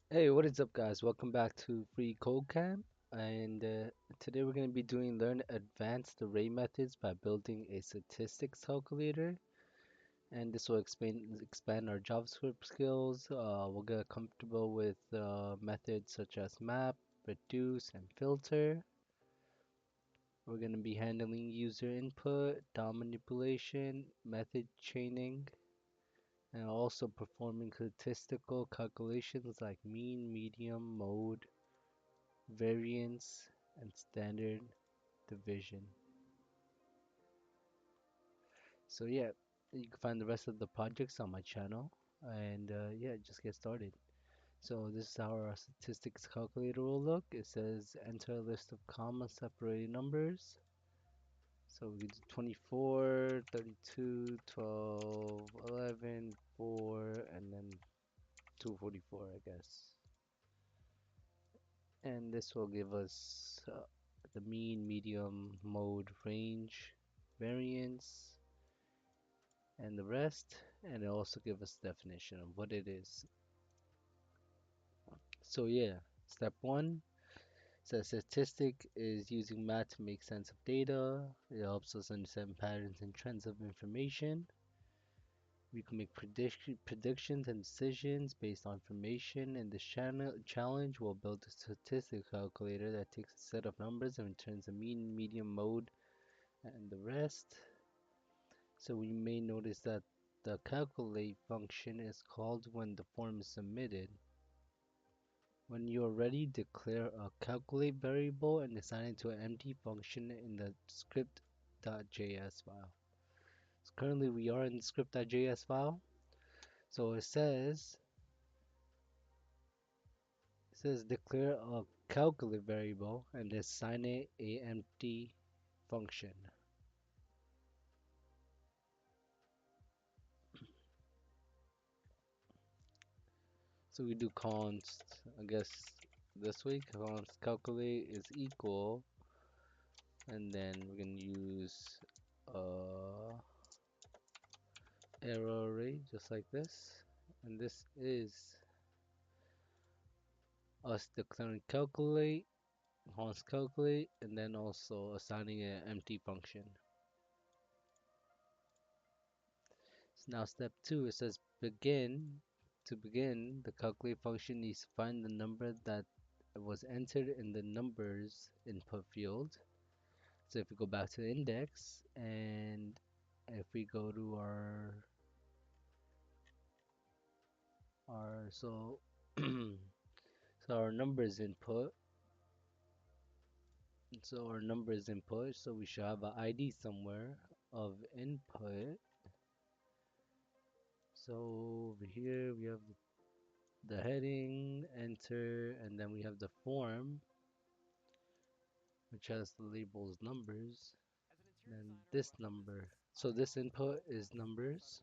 Hey, what is up, guys? Welcome back to FreeCodeCamp, and today we're going to be doing learn advanced array methods by building a statistics calculator, and this will expand our JavaScript skills. We'll get comfortable with methods such as map, reduce, and filter. We're going to be handling user input, DOM manipulation, method chaining, and also performing statistical calculations like mean, median, mode, variance, and standard division. So yeah, you can find the rest of the projects on my channel, and yeah, just get started. So this is how our statistics calculator will look. It says enter a list of comma separated numbers. So we do 24, 32, 12, 11, 4, and then 244, I guess. And this will give us the mean, medium, mode, range, variance, and the rest, and it also give us definition of what it is. So yeah, step one says statistic is using math to make sense of data. It helps us understand patterns and trends of information. We can make predictions and decisions based on information. In this challenge, we'll build a statistic calculator that takes a set of numbers and returns a mean, median, mode, and the rest. So we may notice that the calculate function is called when the form is submitted. When you are ready, declare a calculate variable and assign it to an empty function in the script.js file. So currently we are in the script.js file. So it says declare a calculate variable and assign it a empty function. So we do const, I guess this way, const calculate is equal, and then we're gonna use arrow array just like this, and this is us declaring calculate, const calculate, and then also assigning an empty function. So now step two, it says begin. To begin, the calculate function needs to find the number that was entered in the numbers input field. So if we go back to the index, and if we go to our so so our numbers input, so we should have an ID somewhere of input. So over here we have the heading, enter, and then we have the form, which has the labels numbers, and this number. So this input is numbers,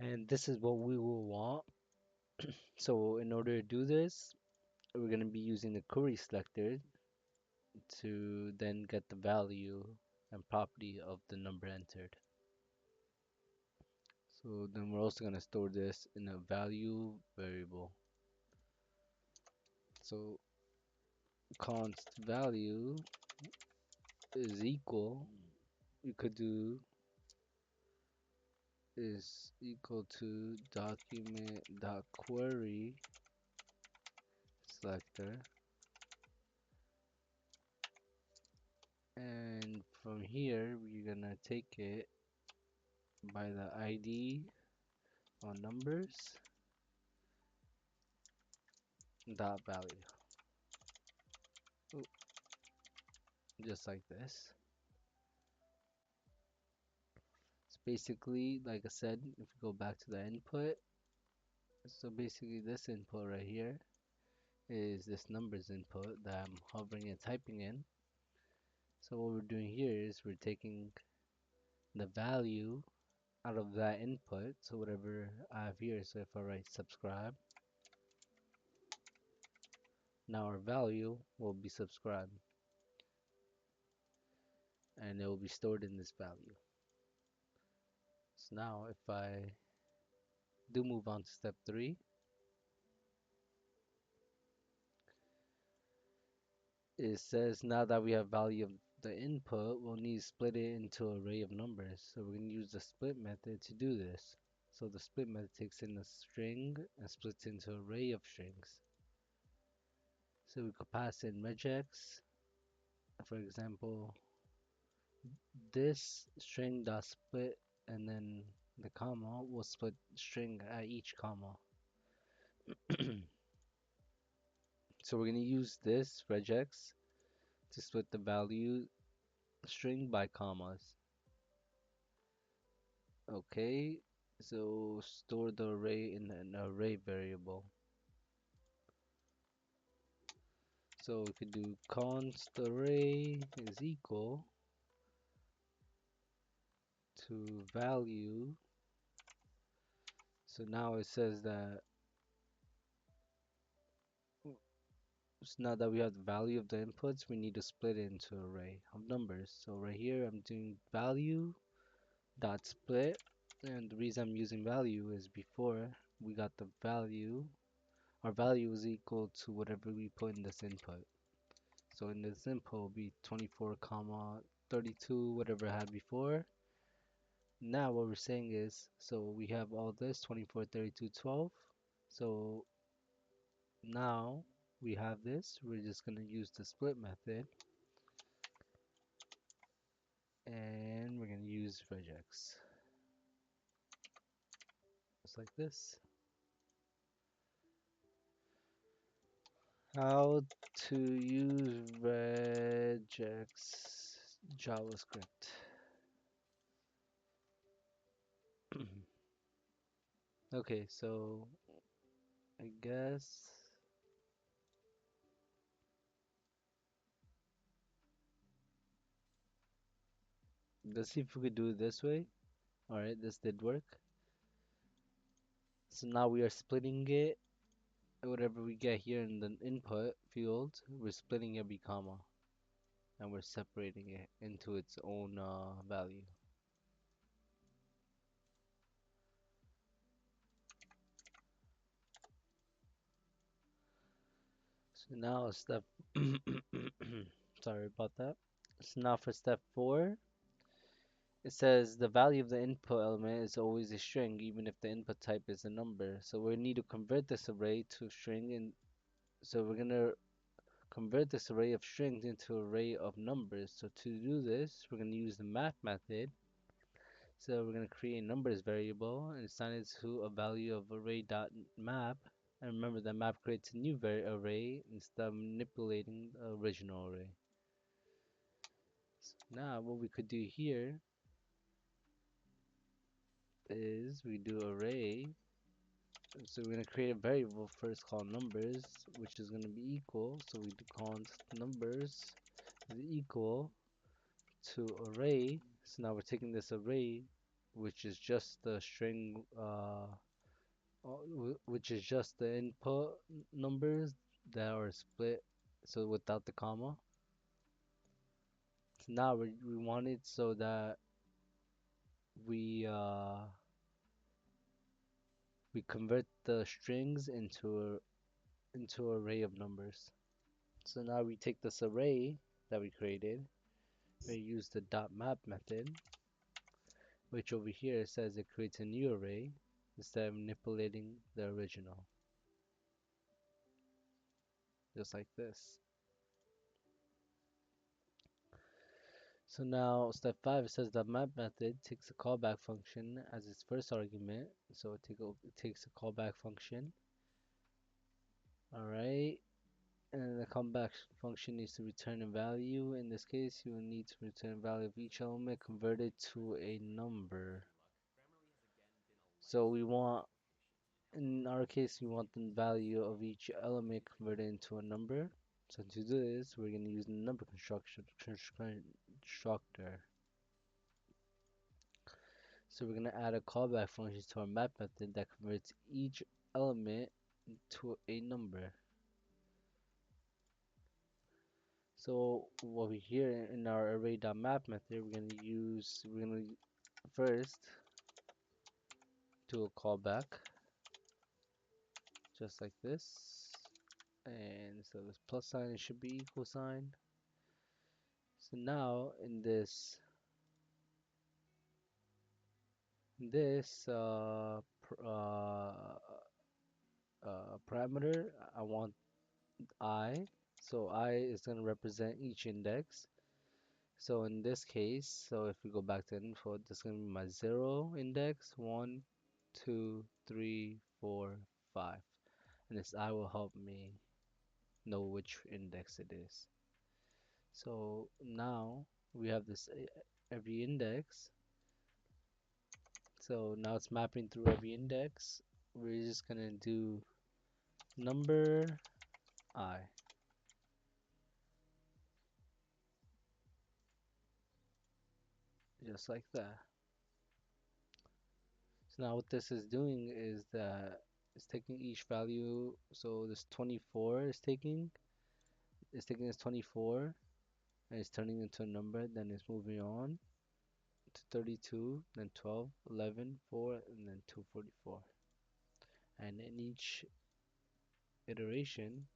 and this is what we will want. So in order to do this, we're going to be using the query selector to then get the value and property of the number entered. So then we're also going to store this in a value variable. So const value is equal, we could do is equal to document.query selector, and from here we're gonna take it by the ID on numbers dot value. Ooh, just like this. So basically, like I said, if we go back to the input, so basically this input right here is this numbers input that I'm hovering and typing in. So what we're doing here is we're taking the value out of that input, so whatever I have here. So if I write subscribe, now our value will be subscribed, and it will be stored in this value. So now if I do move on to step 3. It says now that we have value of the input, we'll need to split it into an array of numbers. So we're going to use the split method to do this. So the split method takes in a string and splits into an array of strings. So we could pass in regex. For example, this string dot split, and then the comma will split string at each comma. So we're going to use this regex to split the value string by commas. Okay, so store the array in an array variable. So we could do const array is equal to value. So now it says that now that we have the value of the inputs, we need to split it into an array of numbers. So right here, I'm doing value dot split, and the reason I'm using value is before we got the value, our value is equal to whatever we put in this input. So in this input will be 24 comma 32, whatever I had before. Now what we're saying is, so we have all this 24, 32, 12. So now we have this. We're just going to use the split method, and we're going to use regex. Just like this. How to use regex JavaScript. Okay, so I guess let's see if we could do it this way. Alright, this did work. So now we are splitting it. Whatever we get here in the input field, we're splitting every comma and we're separating it into its own value. So now step sorry about that. So now for step 4, it says the value of the input element is always a string even if the input type is a number. So we need to convert this array to a string, and so we're gonna convert this array of strings into an array of numbers. So to do this, we're gonna use the map method. So we're going to create a numbers variable and assign it to a value of array.map. And remember that map creates a new array instead of manipulating the original array. So now what we could do here is we do array. So we're going to create a variable first called numbers, which is going to be equal. So we do const numbers is equal to array. So now we're taking this array, which is just the string which is just the input numbers that are split, so without the comma. So now we want it so that we uh, we convert the strings into an array of numbers. So now we take this array that we created, we use the dot map method, which over here says it creates a new array instead of manipulating the original, just like this. So now step 5, says the map method takes a callback function as its first argument. So it takes a callback function. Alright, and the callback function needs to return a value. In this case, you will need to return a value of each element converted to a number. So we want, in our case, we want the value of each element converted into a number. So to do this, we're going to use the number constructor. So we're going to add a callback function to our map method that converts each element to a number. So what we here in our array.map method, we're going to first do a callback. just like this. And so this plus sign it should be equal sign. So now in this parameter, I want I. So I is going to represent each index. So in this case, so if we go back to info, this is going to be my 0 index, 1, 2, 3, 4, 5. And this I will help me know which index it is. So now we have this every index. So now it's mapping through every index. We're just going to do number I, just like that. So now what this is doing is that it's taking each value. So this 24 is taking this 24 and it's turning into a number. Then it's moving on to 32, then 12, 11, 4, and then 244. And in each iteration,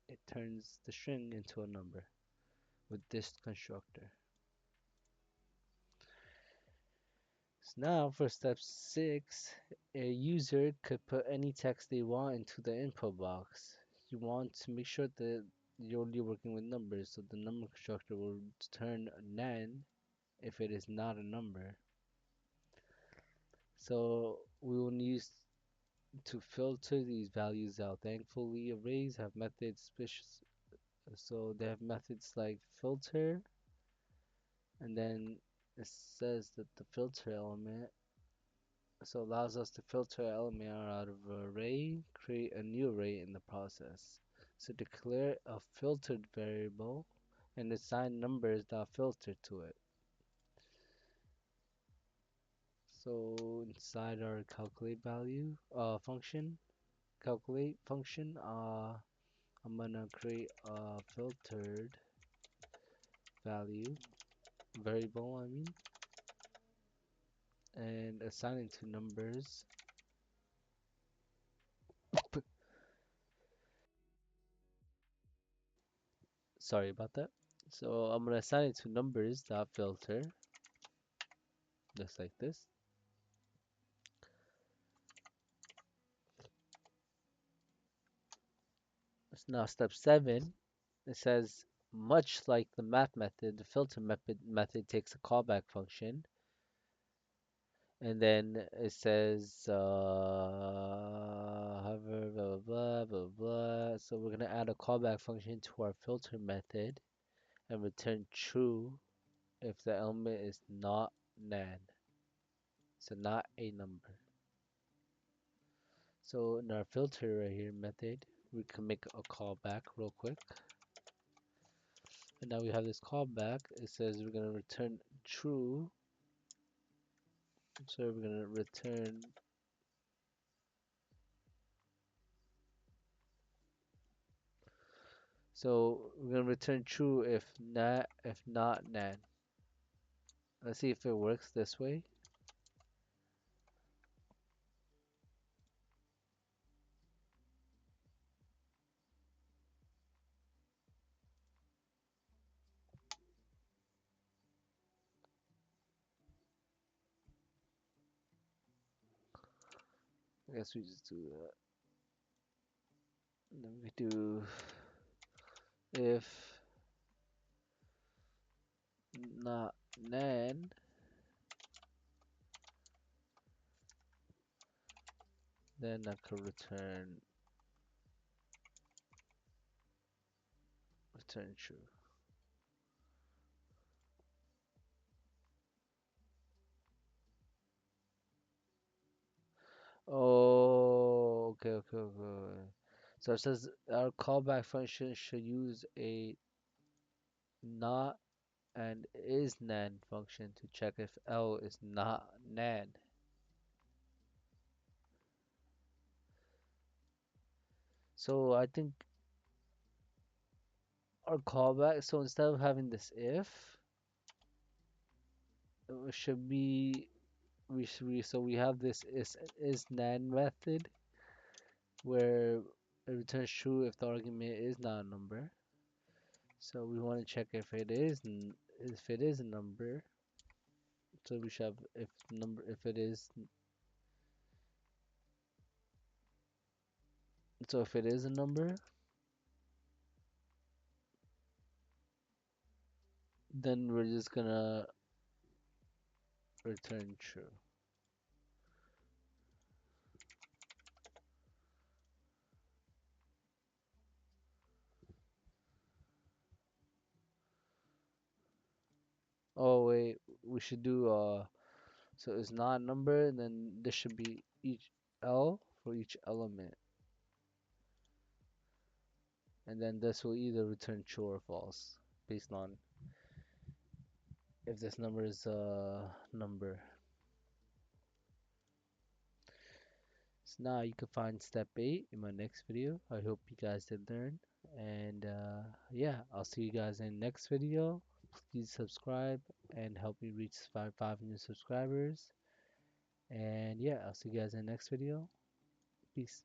it turns the string into a number with this constructor. So now for step 6, a user could put any text they want into the input box. You want to make sure that you're only working with numbers, so the number constructor will turn a nan if it is not a number. So we will need to filter these values out. Thankfully, arrays have methods, so they have methods like filter, and then it says that the filter element so allows us to filter an element out of an array, create a new array in the process. So declare a filtered variable and assign numbers that filter to it. So inside our calculate value calculate function, I'm gonna create a filtered value variable, and assign it to numbers. Sorry about that. So I'm gonna assign it to numbers dot filter, just like this. So now step 7, it says much like the map method, the filter method takes a callback function, and then it says however blah blah blah blah blah. So we're gonna add a callback function to our filter method and return true if the element is not nan, so not a number. So in our filter right here method, we can make a callback real quick. And now we have this callback. It says we're going to return true. So we're going to return true if not nan. Let's see if it works this way. I guess we just do that. And then we do if not nan, then I could return true. Oh, okay. So it says our callback function should use a not and is nan function to check if L is not nan. So I think our callback, so instead of having this if, it should be, so we have this is nan method. where it returns true if the argument is not a number. So we want to check if it is a number. So we should have if it is if it is a number, then we're just gonna return true. Oh wait, we should do so it's not a number, and then this should be each L for each element, and then this will either return true or false based on if this number is a number. So now you can find step 8 in my next video. I hope you guys did learn. And yeah, I'll see you guys in the next video. Please subscribe and help me reach 5 new subscribers. And yeah, I'll see you guys in the next video. Peace.